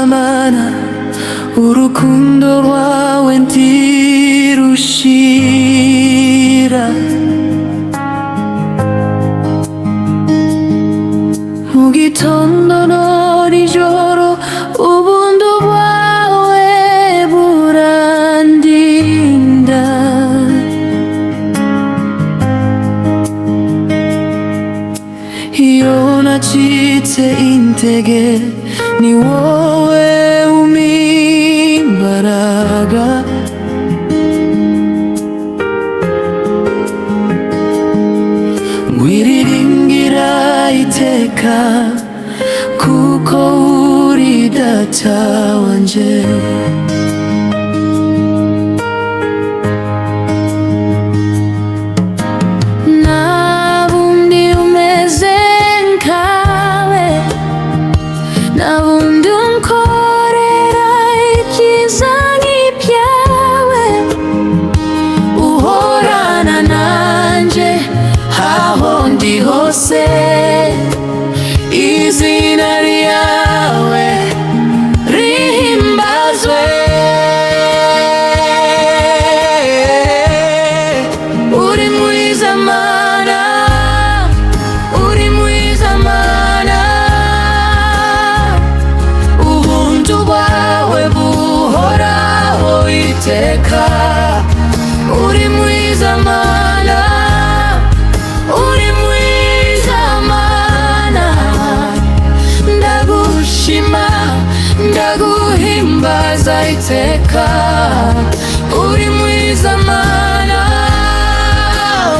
mana urukundo rwawe ntirushira. Mu gitondo no nijoro ubuntu bwawe burandinda. Iyo nacitse intege ni wowe umpa imbaraga. Ngwiriringira iteka kuko uri data wanje. Nabundi umeze nkawe, nabundi unkorera ibyiza nk'ibyawe. Uhorana nanje aho ndi hose, izina ryawe rihimbazwe. Uri mwiza mana, uri mwiza mana, ubuntu bwawe buhoraho iteka. Uri mwiza mana, uri mwiza mana, ndagushima ndaguhimbaza iteka. Uri mwiza mana,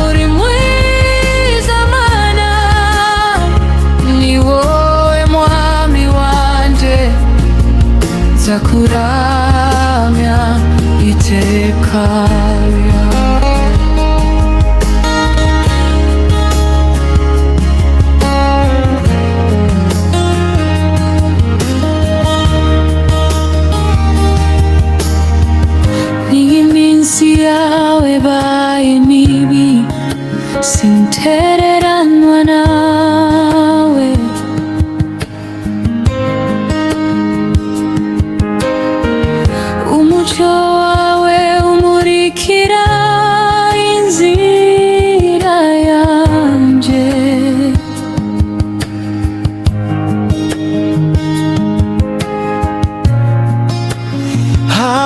uri mwiza mana, ni wowe mwami wanje, nzakuramya iteka. Iminsi yawe baye mibi, sintereranwa nawe. Umucyo wawe umurikira inzira yanje.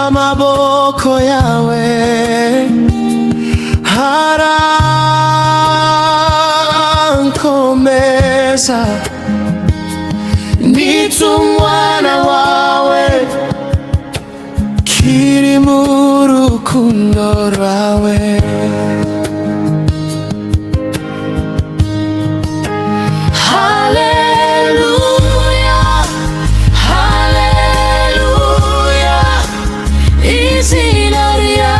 Amaboko yawe arankomeza, nditse umwana wawe, kiri mu rukundo rwawe. Izina rya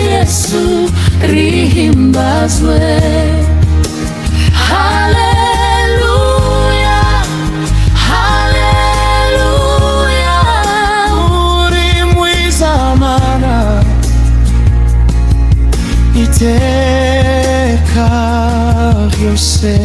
Yesu rihimbazwe. Haleluya, haleluya. Uri mwiza mana, iteka ryose.